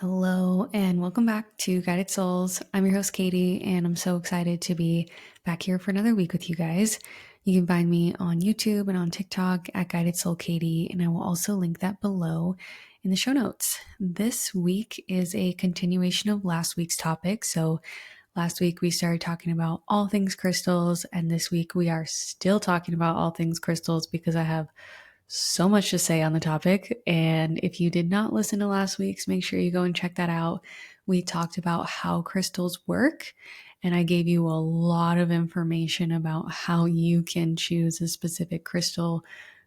Hello and welcome back to Guided Souls. I'm your host Katie and I'm so excited to be back here for another week with you guys. You can find me on YouTube and on TikTok at Guided Soul Katie, and I will also link that below in the show notes. This week is a continuation of last week's topic. So last week we started talking about all things crystals, and this week we are still talking about all things crystals because I have so much to say on the topic. And if you did not listen to last week's, make sure you go and check that out. We talked about how crystals work, and I gave you a lot of information about how you can choose a specific crystal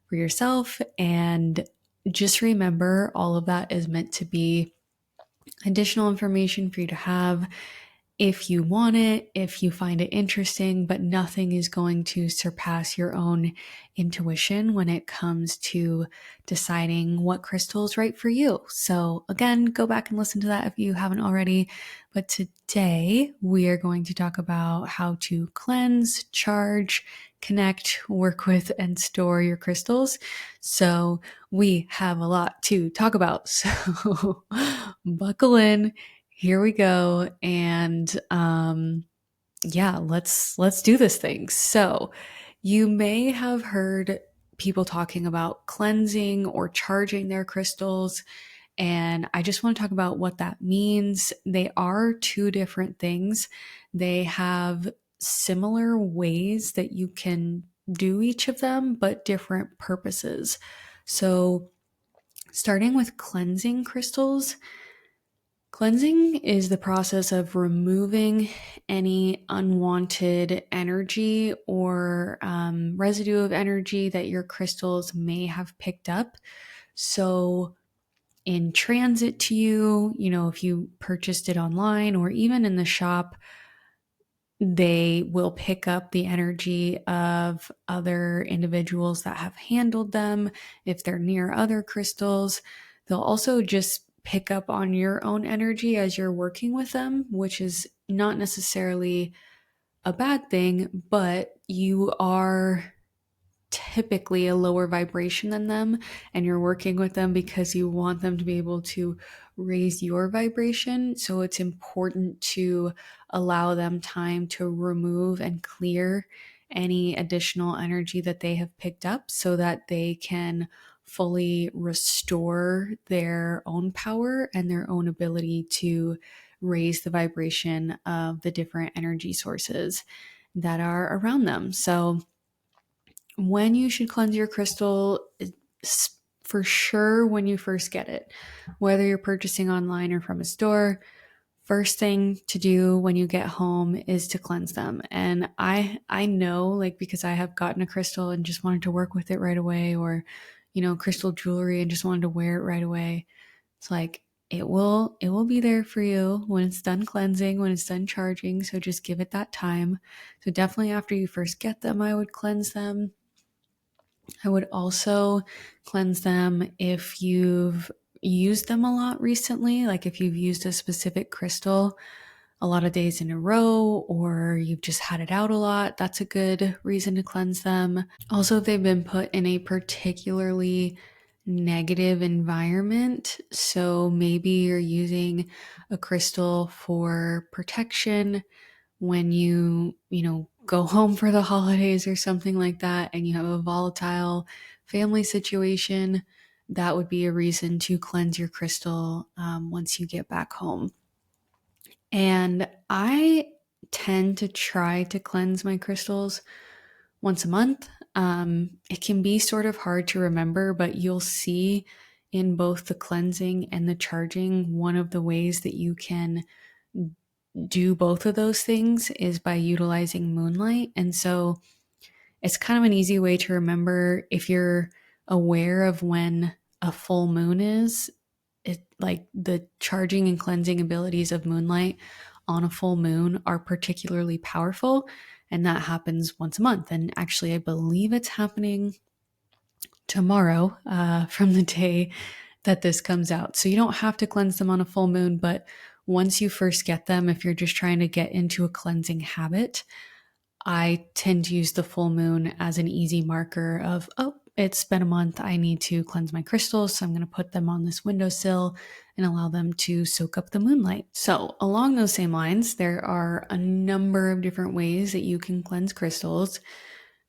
for yourself. And just remember, all of that is meant to be additional information for you to have if you want it, if you find it interesting, but nothing is going to surpass your own intuition when it comes to deciding what crystal is right for you. So again, go back and listen to that if you haven't already. But today we are going to talk about how to cleanse, charge, connect, work with, and store your crystals. So we have a lot to talk about. So buckle in, here we go. And yeah, let's do this thing. So you may have heard people talking about cleansing or charging their crystals, and I just want to talk about what that means. They are two different things. They have similar ways that you can do each of them, but different purposes. So starting with cleansing crystals, cleansing is the process of removing any unwanted energy or residue of energy that your crystals may have picked up. So, in transit to you, if you purchased it online or even in the shop, they will pick up the energy of other individuals that have handled them. If they're near other crystals, they'll also just pick up on your own energy as you're working with them, which is not necessarily a bad thing, but you are typically a lower vibration than them, and you're working with them because you want them to be able to raise your vibration. So it's important to allow them time to remove and clear any additional energy that they have picked up so that they can fully restore their own power and their own ability to raise the vibration of the different energy sources that are around them. So when you should cleanse your crystal, for sure when you first get it, whether you're purchasing online or from a store. First thing to do when you get home is to cleanse them. And I know, like, because I have gotten a crystal and just wanted to work with it right away, or crystal jewelry and just wanted to wear it right away. It's like it will be there for you when it's done cleansing, when it's done charging. So just give it that time. So definitely after you first get them, I would cleanse them. I would also cleanse them if you've used them a lot recently, like if you've used a specific crystal a lot of days in a row, or you've just had it out a lot. That's a good reason to cleanse them. Also, if they've been put in a particularly negative environment, so maybe you're using a crystal for protection when you go home for the holidays or something like that, and you have a volatile family situation, that would be a reason to cleanse your crystal once you get back home. And I tend to try to cleanse my crystals once a month. It can be sort of hard to remember, but you'll see in both the cleansing and the charging, one of the ways that you can do both of those things is by utilizing moonlight. And so it's kind of an easy way to remember if you're aware of when a full moon is. It, like, the charging and cleansing abilities of moonlight on a full moon are particularly powerful, and that happens once a month. And actually, I believe it's happening tomorrow from the day that this comes out. So you don't have to cleanse them on a full moon, but once you first get them, if you're just trying to get into a cleansing habit, I tend to use the full moon as an easy marker of, oh, it's been a month, I need to cleanse my crystals, so I'm going to put them on this windowsill and allow them to soak up the moonlight. So, along those same lines, there are a number of different ways that you can cleanse crystals.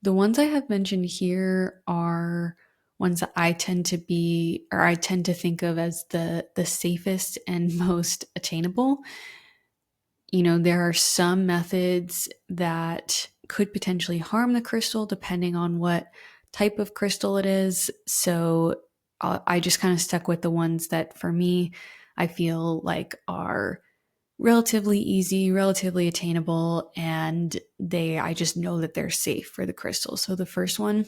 The ones I have mentioned here are ones that I tend to think of as the safest and most attainable. There are some methods that could potentially harm the crystal depending on what type of crystal it is. So I just kind of stuck with the ones that for me, I feel like are relatively easy, relatively attainable, and I just know that they're safe for the crystal. So the first one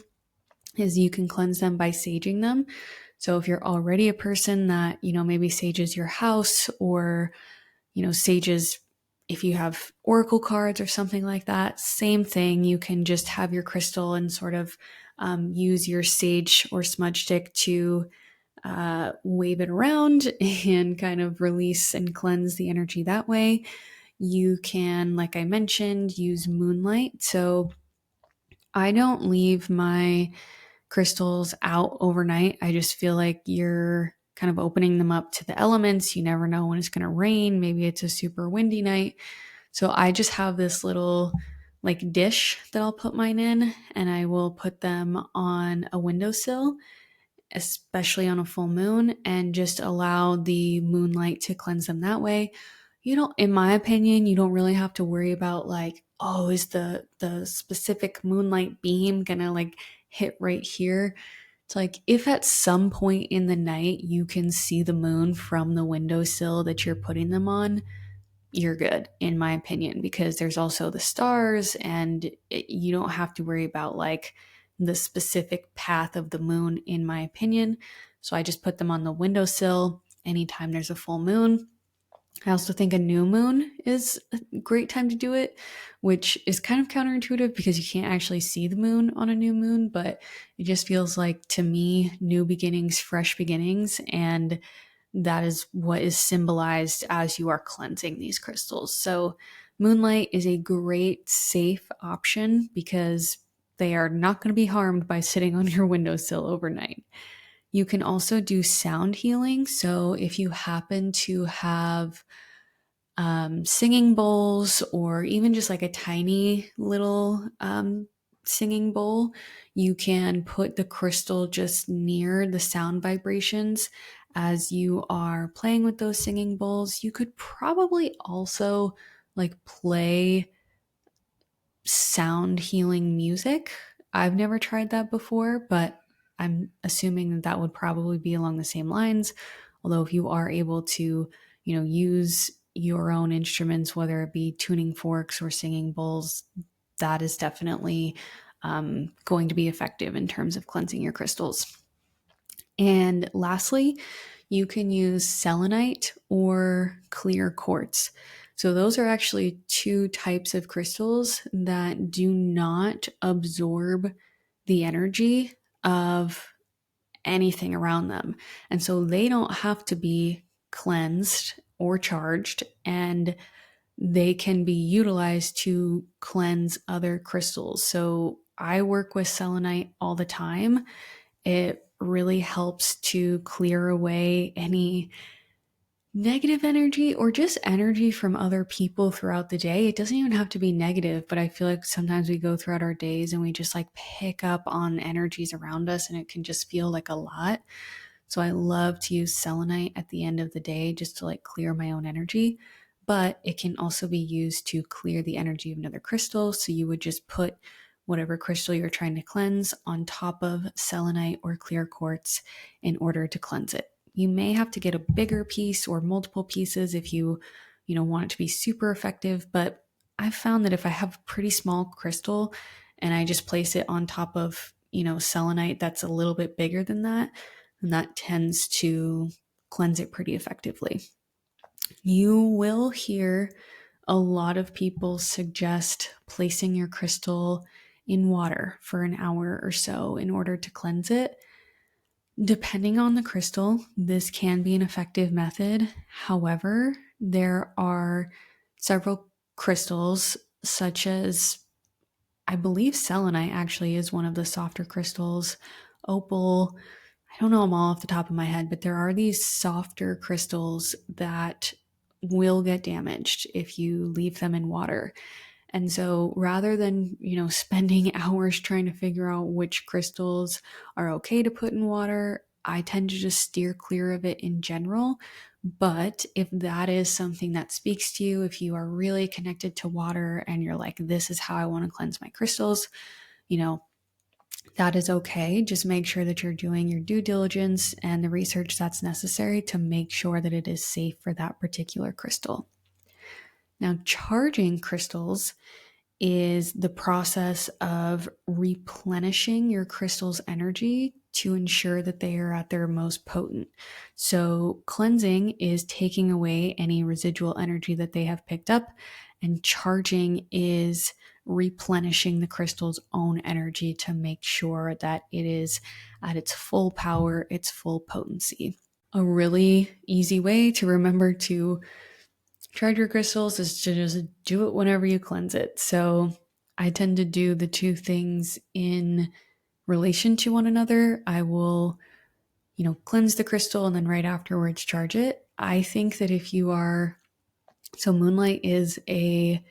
is you can cleanse them by saging them. So if you're already a person that, maybe sages your house, or sages, if you have oracle cards or something like that, same thing. You can just have your crystal and sort of use your sage or smudge stick to wave it around and kind of release and cleanse the energy that way. You can, like I mentioned, use moonlight. So I don't leave my crystals out overnight. I just feel like you're kind of opening them up to the elements. You never know when it's going to rain. Maybe it's a super windy night. So I just have this little like dish that I'll put mine in, and I will put them on a windowsill, especially on a full moon, and just allow the moonlight to cleanse them that way. In my opinion, you don't really have to worry about like, oh, is the specific moonlight beam gonna like hit right here? It's like if at some point in the night you can see the moon from the windowsill that you're putting them on, you're good, in my opinion, because there's also the stars, and you don't have to worry about like the specific path of the moon, in my opinion. So I just put them on the windowsill anytime there's a full moon. I also think a new moon is a great time to do it, which is kind of counterintuitive because you can't actually see the moon on a new moon, but it just feels like, to me, new beginnings, fresh beginnings, and that is what is symbolized as you are cleansing these crystals. So moonlight is a great, safe option because they are not going to be harmed by sitting on your windowsill overnight. You can also do sound healing. So if you happen to have singing bowls, or even just like a tiny little singing bowl, you can put the crystal just near the sound vibrations as you are playing with those singing bowls. You could probably also like play sound healing music. I've never tried that before, but I'm assuming that that would probably be along the same lines. Although if you are able to, use your own instruments, whether it be tuning forks or singing bowls, that is definitely going to be effective in terms of cleansing your crystals. And lastly, you can use selenite or clear quartz. So those are actually two types of crystals that do not absorb the energy of anything around them. And so they don't have to be cleansed or charged, and they can be utilized to cleanse other crystals. So I work with selenite all the time. It really helps to clear away any negative energy or just energy from other people throughout the day. It doesn't even have to be negative, but I feel like sometimes we go throughout our days and we just like pick up on energies around us, and it can just feel like a lot. So I love to use selenite at the end of the day just to like clear my own energy, but it can also be used to clear the energy of another crystal. So you would just put whatever crystal you're trying to cleanse on top of selenite or clear quartz in order to cleanse it. You may have to get a bigger piece or multiple pieces if you want it to be super effective, but I've found that if I have a pretty small crystal and I just place it on top of, selenite that's a little bit bigger than that, and that tends to cleanse it pretty effectively. You will hear a lot of people suggest placing your crystal in water for an hour or so in order to cleanse it. Depending on the crystal, this can be an effective method. However, there are several crystals, such as, I believe selenite actually is one of the softer crystals, opal. I don't know them all off the top of my head, but there are these softer crystals that will get damaged if you leave them in water. And so rather than, spending hours trying to figure out which crystals are okay to put in water, I tend to just steer clear of it in general. But if that is something that speaks to you, if you are really connected to water and you're like, this is how I want to cleanse my crystals, that is okay. Just make sure that you're doing your due diligence and the research that's necessary to make sure that it is safe for that particular crystal. Now, charging crystals is the process of replenishing your crystal's energy to ensure that they are at their most potent. So, cleansing is taking away any residual energy that they have picked up, and charging is replenishing the crystal's own energy to make sure that it is at its full power, its full potency. A really easy way to remember to charge your crystals is to just do it whenever you cleanse it. So I tend to do the two things in relation to one another. I will, cleanse the crystal and then right afterwards charge it. I think that so moonlight is a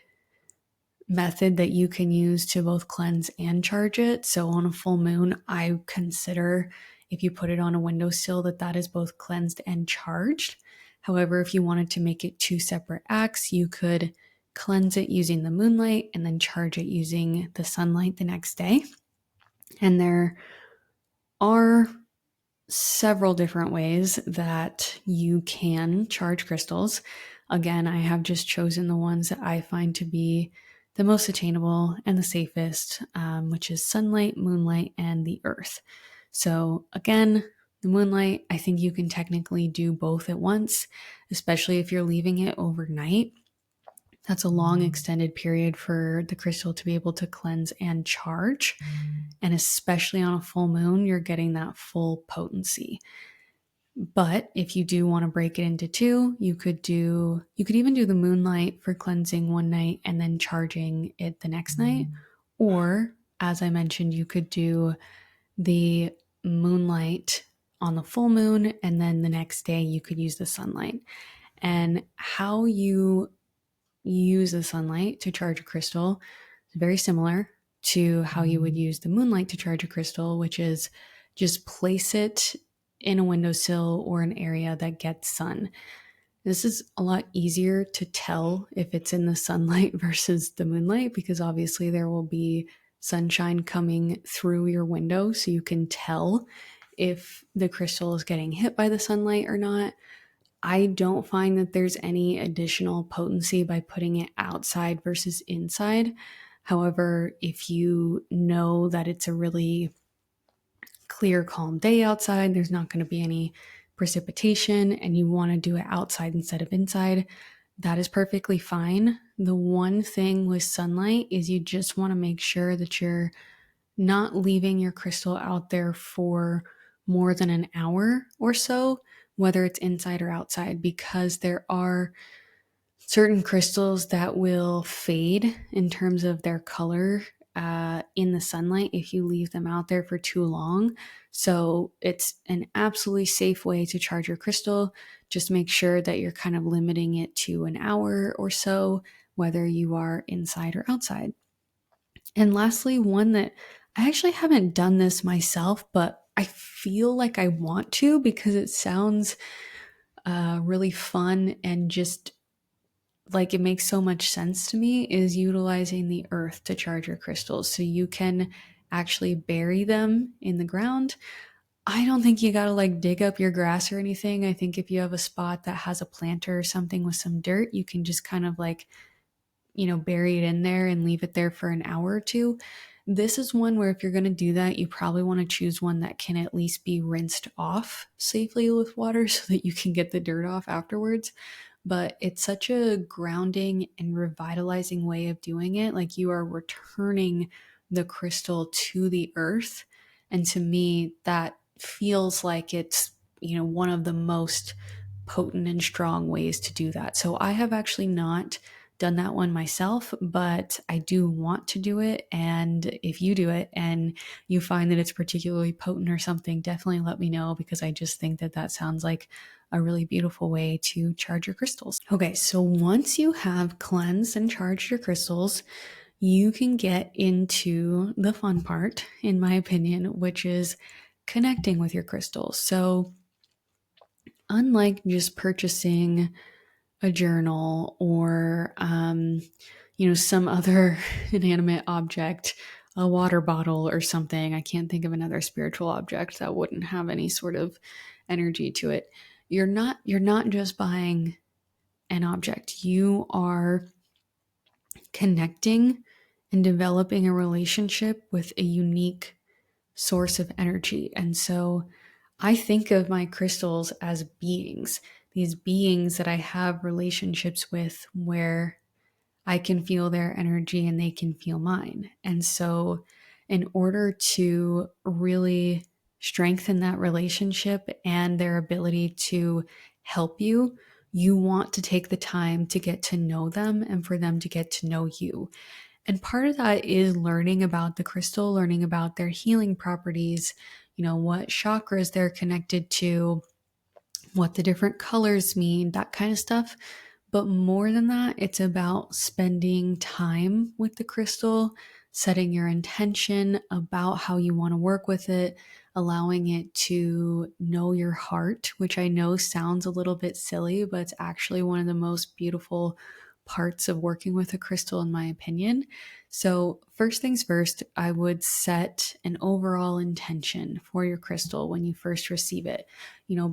method that you can use to both cleanse and charge it. So on a full moon, I consider if you put it on a windowsill that is both cleansed and charged. However, if you wanted to make it two separate acts, you could cleanse it using the moonlight and then charge it using the sunlight the next day. And there are several different ways that you can charge crystals. Again, I have just chosen the ones that I find to be the most attainable and the safest, which is sunlight, moonlight, and the earth. So again, the moonlight, I think you can technically do both at once, especially if you're leaving it overnight. That's a long extended period for the crystal to be able to cleanse and charge. And especially on a full moon, you're getting that full potency. But if you do want to break it into two, you could even do the moonlight for cleansing one night and then charging it the next night. Or, as I mentioned, you could do the moonlight on the full moon and then the next day you could use the sunlight. And how you use the sunlight to charge a crystal is very similar to how you would use the moonlight to charge a crystal, which is just place it in a windowsill or an area that gets sun. This is a lot easier to tell if it's in the sunlight versus the moonlight, because obviously there will be sunshine coming through your window, so you can tell if the crystal is getting hit by the sunlight or not. I don't find that there's any additional potency by putting it outside versus inside. However, if you know that it's a really clear, calm day outside, there's not going to be any precipitation, and you want to do it outside instead of inside, that is perfectly fine. The one thing with sunlight is you just want to make sure that you're not leaving your crystal out there for more than an hour or so, whether it's inside or outside, because there are certain crystals that will fade in terms of their color in the sunlight if you leave them out there for too long. So it's an absolutely safe way to charge your crystal. Just make sure that you're kind of limiting it to an hour or so, whether you are inside or outside. And lastly, one that I actually haven't done this myself, but I feel like I want to because it sounds really fun and just like it makes so much sense to me, is utilizing the earth to charge your crystals. So you can actually bury them in the ground. I don't think you gotta like dig up your grass or anything. I think if you have a spot that has a planter or something with some dirt, you can just kind of like, bury it in there and leave it there for an hour or two. This is one where if you're going to do that, you probably want to choose one that can at least be rinsed off safely with water so that you can get the dirt off afterwards. But it's such a grounding and revitalizing way of doing it. Like you are returning the crystal to the earth. And to me, that feels like it's, one of the most potent and strong ways to do that. So I have actually not done that one myself, but I do want to do it. And if you do it and you find that it's particularly potent or something, definitely let me know, because I just think that that sounds like a really beautiful way to charge your crystals. Okay, so once you have cleansed and charged your crystals, you can get into the fun part, in my opinion, which is connecting with your crystals. So unlike just purchasing a journal or some other inanimate object, a water bottle or something, I can't think of another spiritual object that wouldn't have any sort of energy to it. You're not just buying an object. You are connecting and developing a relationship with a unique source of energy. And so I think of my crystals as beings, these beings that I have relationships with, where I can feel their energy and they can feel mine. And so, in order to really strengthen that relationship and their ability to help you, you want to take the time to get to know them and for them to get to know you. And part of that is learning about the crystal, learning about their healing properties, what chakras they're connected to, what the different colors mean, that kind of stuff. But more than that, it's about spending time with the crystal, setting your intention about how you want to work with it, allowing it to know your heart, which I know sounds a little bit silly, but it's actually one of the most beautiful parts of working with a crystal, in my opinion. So, first things first, I would set an overall intention for your crystal when you first receive it.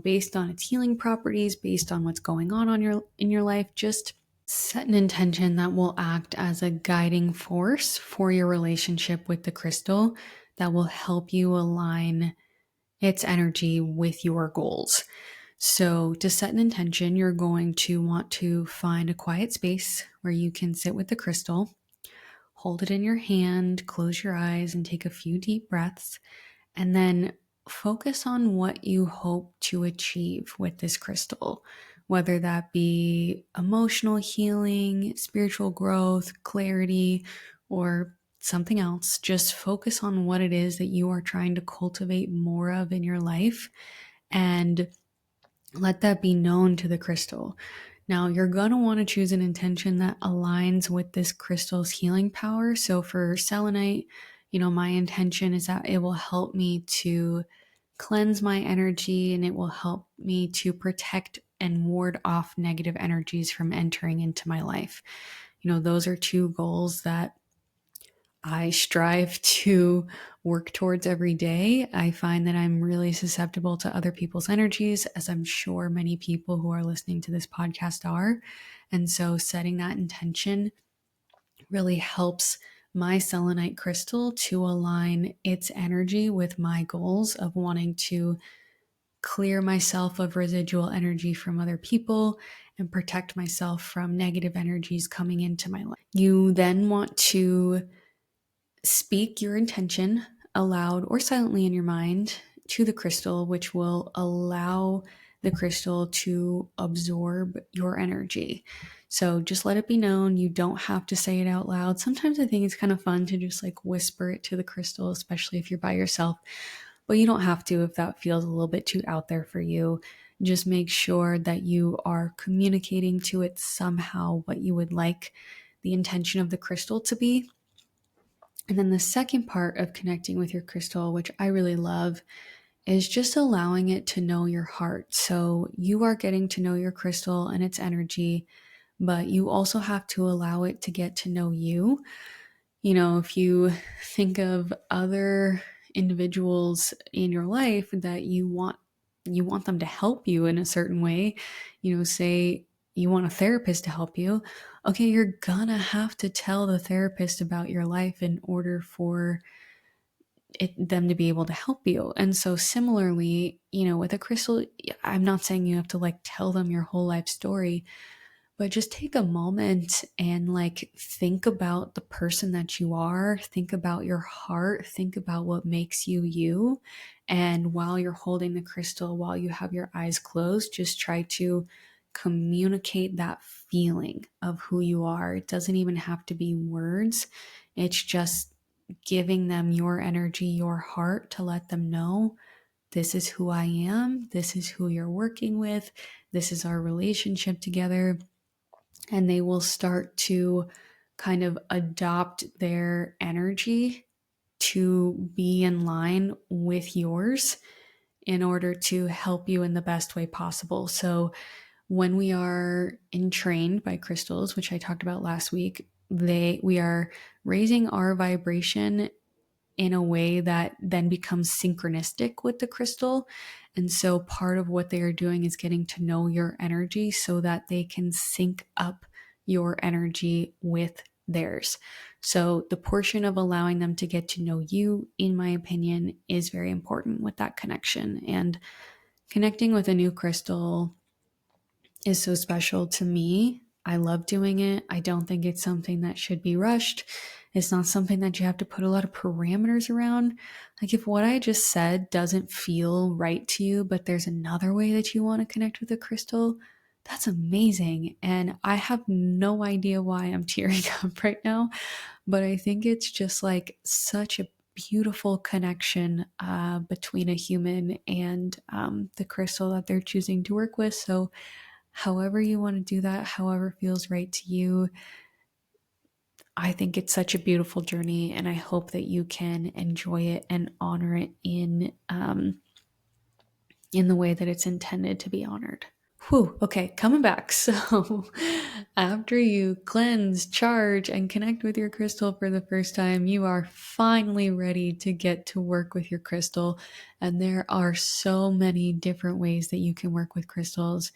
Based on its healing properties, based on what's going on in your life, just set an intention that will act as a guiding force for your relationship with the crystal, that will help you align its energy with your goals. So, to set an intention, you're going to want to find a quiet space where you can sit with the crystal, hold it in your hand, close your eyes, and take a few deep breaths, and then focus on what you hope to achieve with this crystal, whether that be emotional healing, spiritual growth, clarity, or something else. Just focus on what it is that you are trying to cultivate more of in your life, and let that be known to the crystal. Now, you're going to want to choose an intention that aligns with this crystal's healing power. So for selenite, my intention is that it will help me to cleanse my energy, and it will help me to protect and ward off negative energies from entering into my life. Those are two goals that I strive to work towards every day. I find that I'm really susceptible to other people's energies, as I'm sure many people who are listening to this podcast are. And so setting that intention really helps my selenite crystal to align its energy with my goals of wanting to clear myself of residual energy from other people and protect myself from negative energies coming into my life. You then want to speak your intention aloud or silently in your mind to the crystal, which will allow the crystal to absorb your energy. So just let it be known. You don't have to say it out loud. Sometimes I think it's kind of fun to just whisper it to the crystal, especially if you're by yourself, but you don't have to if that feels a little bit too out there for you. Just make sure that you are communicating to it somehow what you would like the intention of the crystal to be. And then the second part of connecting with your crystal, which I really love, is just allowing it to know your heart. So you are getting to know your crystal and its energy, but you also have to allow it to get to know you. If you think of other individuals in your life that you want them to help you in a certain way, say you want a therapist to help you. Okay, you're gonna have to tell the therapist about your life in order for them to be able to help you. And so similarly, with a crystal, I'm not saying you have to tell them your whole life story, but just take a moment and think about the person that you are, think about your heart, think about what makes you you. And while you're holding the crystal, while you have your eyes closed, just try to communicate that feeling of who you are. It doesn't even have to be words. It's just giving them your energy, your heart, to let them know this is who I am. This is who you're working with. This is our relationship together. And they will start to kind of adopt their energy to be in line with yours in order to help you in the best way possible. So when we are entrained by crystals, which I talked about last week, we are raising our vibration in a way that then becomes synchronistic with the crystal. And so part of what they are doing is getting to know your energy so that they can sync up your energy with theirs. So the portion of allowing them to get to know you, in my opinion, is very important with that connection. And connecting with a new crystal is so special to me. I love doing it. I don't think it's something that should be rushed. It's not something that you have to put a lot of parameters around. Like, if what I just said doesn't feel right to you, but there's another way that you want to connect with a crystal, that's amazing. And I have no idea why I'm tearing up right now, but I think it's just like such a beautiful connection between a human and the crystal that they're choosing to work with. So however you want to do that, however feels right to you, I think it's such a beautiful journey, and I hope that you can enjoy it and honor it in the way that it's intended to be honored. Whew, okay, coming back. So after you cleanse, charge, and connect with your crystal for the first time, you are finally ready to get to work with your crystal. And there are so many different ways that you can work with crystals.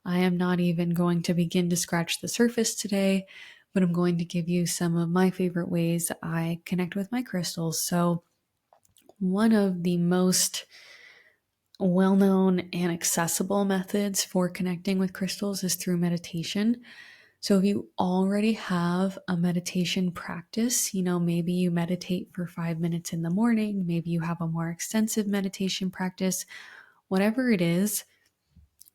I am not even going to begin to scratch the surface today, but I'm going to give you some of my favorite ways I connect with my crystals. So one of the most well-known and accessible methods for connecting with crystals is through meditation. So if you already have a meditation practice, maybe you meditate for 5 minutes in the morning, maybe you have a more extensive meditation practice, whatever it is,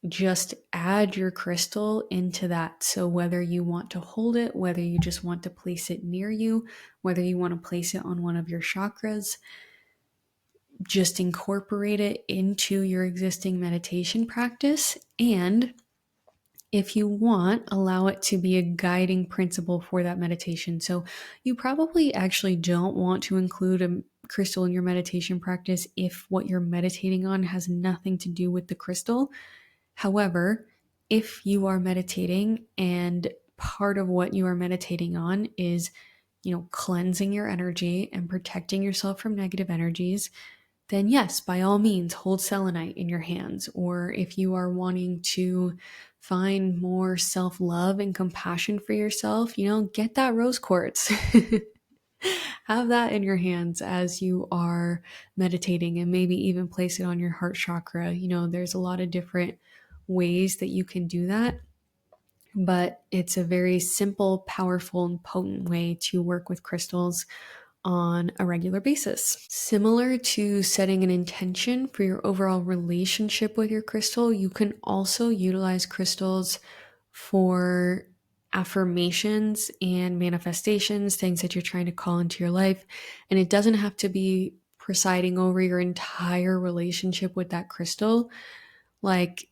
just add your crystal into that. So whether you want to hold it, whether you just want to place it near you, whether you want to place it on one of your chakras, just incorporate it into your existing meditation practice. And if you want, allow it to be a guiding principle for that meditation. So you probably actually don't want to include a crystal in your meditation practice if what you're meditating on has nothing to do with the crystal. However, if you are meditating and part of what you are meditating on is, cleansing your energy and protecting yourself from negative energies, then yes, by all means, hold selenite in your hands. Or if you are wanting to find more self-love and compassion for yourself, get that rose quartz. Have that in your hands as you are meditating, and maybe even place it on your heart chakra. There's a lot of different ways that you can do that, but it's a very simple, powerful, and potent way to work with crystals on a regular basis. Similar to setting an intention for your overall relationship with your crystal, you can also utilize crystals for affirmations and manifestations, things that you're trying to call into your life. And it doesn't have to be presiding over your entire relationship with that crystal. Like,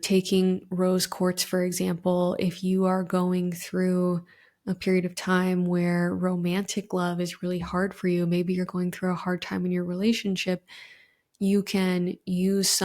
taking rose quartz, for example, if you are going through a period of time where romantic love is really hard for you, maybe you're going through a hard time in your relationship, you can use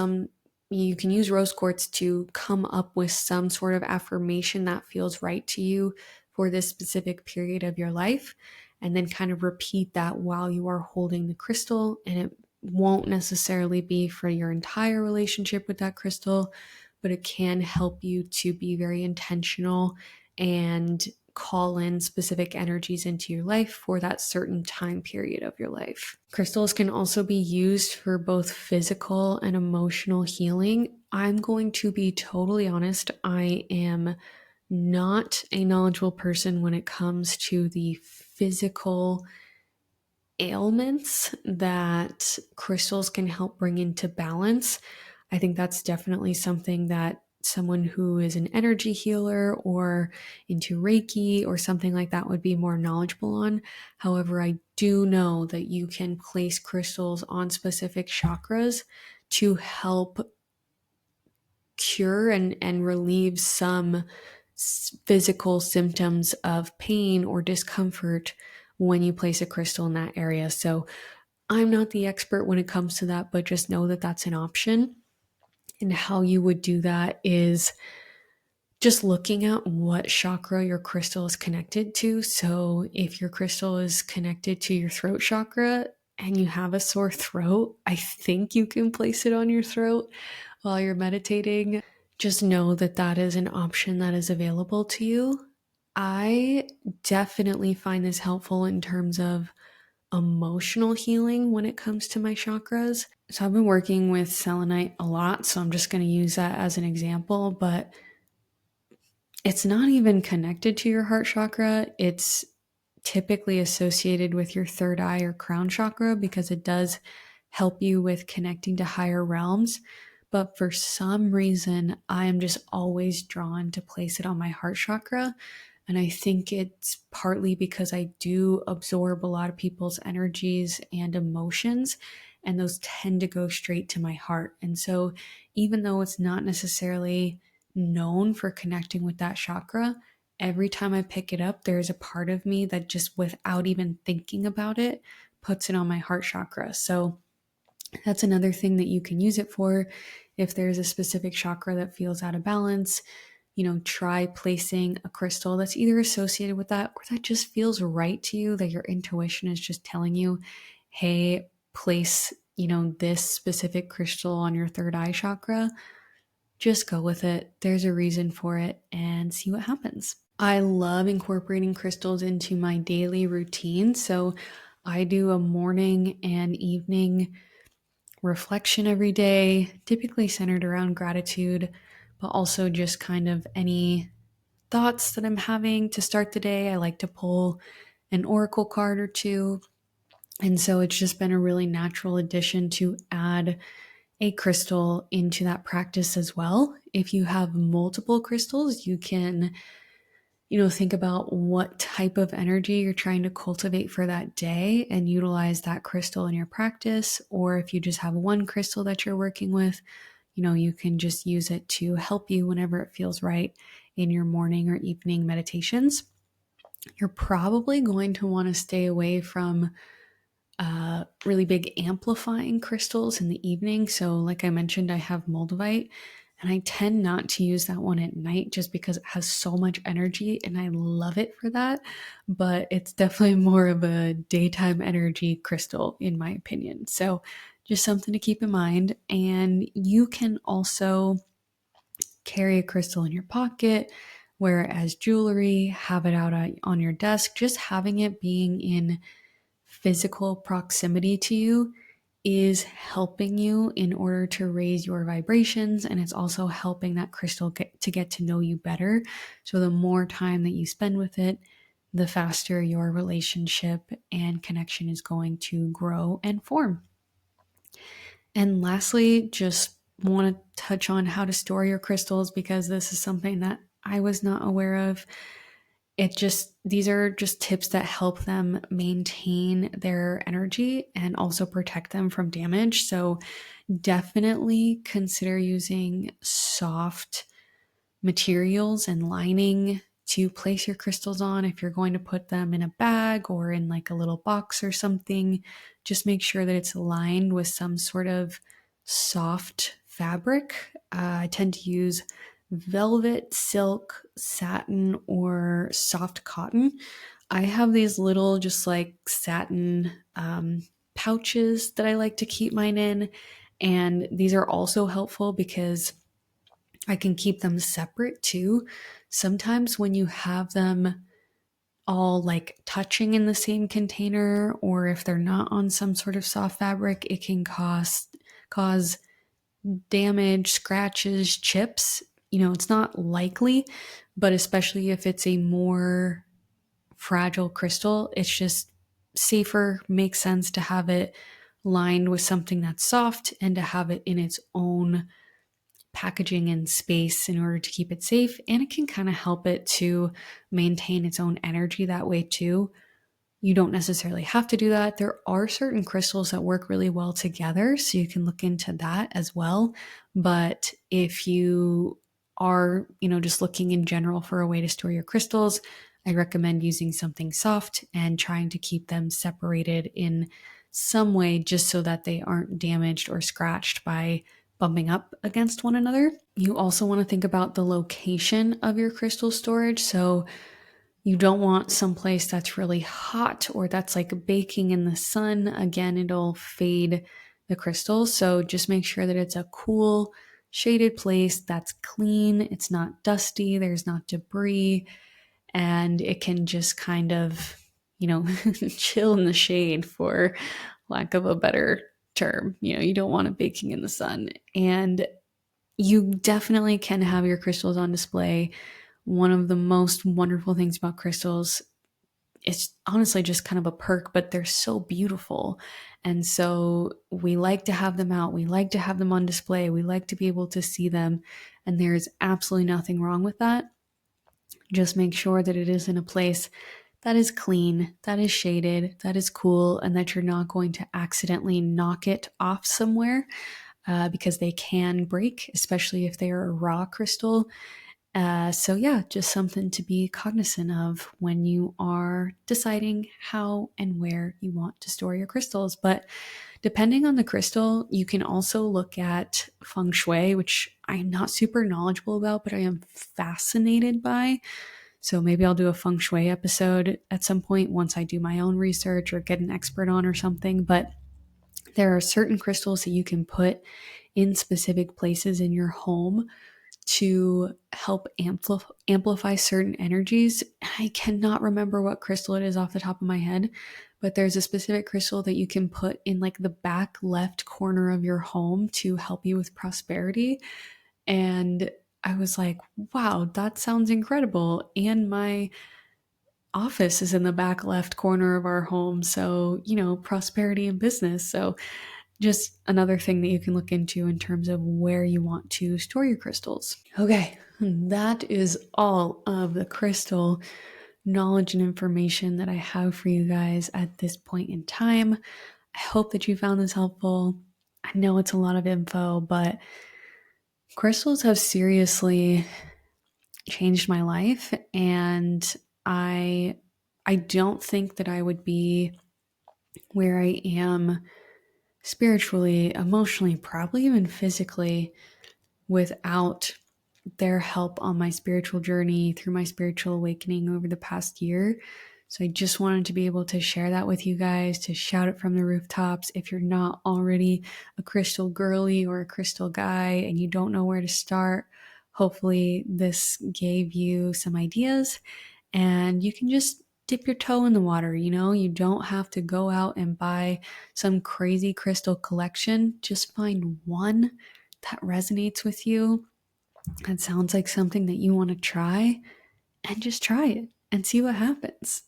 rose quartz to come up with some sort of affirmation that feels right to you for this specific period of your life, and then kind of repeat that while you are holding the crystal. And it won't necessarily be for your entire relationship with that crystal, but it can help you to be very intentional and call in specific energies into your life for that certain time period of your life. Crystals can also be used for both physical and emotional healing. I'm going to be totally honest, I am not a knowledgeable person when it comes to the physical ailments that crystals can help bring into balance. I think that's definitely something that someone who is an energy healer or into Reiki or something like that would be more knowledgeable on. However, I do know that you can place crystals on specific chakras to help cure and relieve some physical symptoms of pain or discomfort when you place a crystal in that area. So I'm not the expert when it comes to that, but just know that that's an option. And how you would do that is just looking at what chakra your crystal is connected to. So if your crystal is connected to your throat chakra and you have a sore throat, I think you can place it on your throat while you're meditating. Just know that that is an option that is available to you. I definitely find this helpful in terms of emotional healing when it comes to my chakras. So I've been working with selenite a lot, so I'm just going to use that as an example, but it's not even connected to your heart chakra. It's typically associated with your third eye or crown chakra because it does help you with connecting to higher realms. But for some reason, I am just always drawn to place it on my heart chakra. And I think it's partly because I do absorb a lot of people's energies and emotions, and those tend to go straight to my heart. And so, even though it's not necessarily known for connecting with that chakra, every time I pick it up, there's a part of me that just without even thinking about it, puts it on my heart chakra. So that's another thing that you can use it for. If there's a specific chakra that feels out of balance, try placing a crystal that's either associated with that or that just feels right to you, that your intuition is just telling you, hey, place, this specific crystal on your third eye chakra. Just go with it. There's a reason for it and see what happens. I love incorporating crystals into my daily routine. So I do a morning and evening reflection every day, typically centered around gratitude, but also just kind of any thoughts that I'm having to start the day. I like to pull an oracle card or two. And so it's just been a really natural addition to add a crystal into that practice as well. If you have multiple crystals, you can, think about what type of energy you're trying to cultivate for that day and utilize that crystal in your practice. Or if you just have one crystal that you're working with, you can just use it to help you whenever it feels right in your morning or evening meditations. You're probably going to want to stay away from really big amplifying crystals in the evening. So like I mentioned, I have moldavite, and I tend not to use that one at night just because it has so much energy and I love it for that. But it's definitely more of a daytime energy crystal in my opinion. So just something to keep in mind. And you can also carry a crystal in your pocket, wear it as jewelry, have it out on your desk. Just having it being in physical proximity to you is helping you in order to raise your vibrations, and it's also helping that crystal get to know you better. So the more time that you spend with it, the faster your relationship and connection is going to grow and form. And lastly, just want to touch on how to store your crystals, because this is something that I was not aware of. These are just tips that help them maintain their energy and also protect them from damage. So definitely consider using soft materials and lining to place your crystals on. If you're going to put them in a bag or in like a little box or something, just make sure that it's lined with some sort of soft fabric. I tend to use velvet, silk, satin, or soft cotton. I have these little just like satin pouches that I like to keep mine in. And these are also helpful because I can keep them separate too. Sometimes when you have them all like touching in the same container, or if they're not on some sort of soft fabric, it can cause damage, scratches, chips. It's not likely, but especially if it's a more fragile crystal, it's just safer, makes sense to have it lined with something that's soft and to have it in its own packaging and space in order to keep it safe, and it can kind of help it to maintain its own energy that way too. You don't necessarily have to do that. There are certain crystals that work really well together, so you can look into that as well. But if you are, just looking in general for a way to store your crystals, I recommend using something soft and trying to keep them separated in some way just so that they aren't damaged or scratched by bumping up against one another. You also want to think about the location of your crystal storage. So you don't want someplace that's really hot or that's like baking in the sun. Again, it'll fade the crystals. So just make sure that it's a cool, shaded place that's clean. It's not dusty. There's not debris. And it can just kind of, chill in the shade, for lack of a better term. You don't want it baking in the sun. And you definitely can have your crystals on display. One of the most wonderful things about crystals, it's honestly just kind of a perk, but they're so beautiful. And so we like to have them out. We like to have them on display. We like to be able to see them. And there's absolutely nothing wrong with that. Just make sure that it is in a place that is clean, that is shaded, that is cool, and that you're not going to accidentally knock it off somewhere, because they can break, especially if they are a raw crystal. So yeah, just something to be cognizant of when you are deciding how and where you want to store your crystals. But depending on the crystal, you can also look at feng shui, which I'm not super knowledgeable about, but I am fascinated by. So maybe I'll do a feng shui episode at some point once I do my own research or get an expert on or something. But there are certain crystals that you can put in specific places in your home to help amplify certain energies. I cannot remember what crystal it is off the top of my head, but there's a specific crystal that you can put in like the back left corner of your home to help you with prosperity. And I was like, wow, that sounds incredible. And my office is in the back left corner of our home. So, prosperity and business. So, just another thing that you can look into in terms of where you want to store your crystals. Okay, that is all of the crystal knowledge and information that I have for you guys at this point in time. I hope that you found this helpful. I know it's a lot of info, but crystals have seriously changed my life, and I don't think that I would be where I am spiritually, emotionally, probably even physically, without their help on my spiritual journey through my spiritual awakening over the past year. So I just wanted to be able to share that with you guys, to shout it from the rooftops. If you're not already a crystal girly or a crystal guy and you don't know where to start, hopefully this gave you some ideas and you can just dip your toe in the water. You don't have to go out and buy some crazy crystal collection. Just find one that resonates with you, that sounds like something that you want to try, and just try it and see what happens.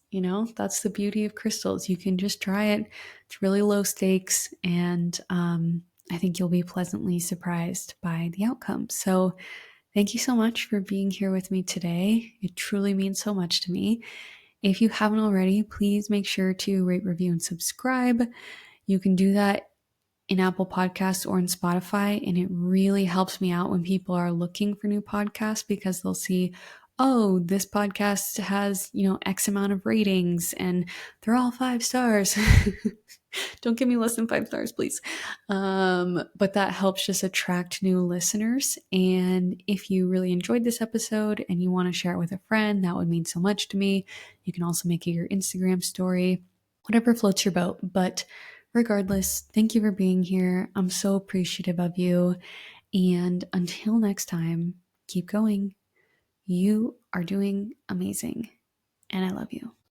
That's the beauty of crystals. You can just try it. It's really low stakes, and I think you'll be pleasantly surprised by the outcome. So thank you so much for being here with me today. It truly means so much to me. If you haven't already, please make sure to rate, review, and subscribe. You can do that in Apple Podcasts or in Spotify, and it really helps me out when people are looking for new podcasts, because they'll see, oh, this podcast has, X amount of ratings and they're all 5 stars. Don't give me less than 5 stars, please. But that helps just attract new listeners. And if you really enjoyed this episode and you want to share it with a friend, that would mean so much to me. You can also make it your Instagram story, whatever floats your boat. But regardless, thank you for being here. I'm so appreciative of you. And until next time, keep going. You are doing amazing. And I love you.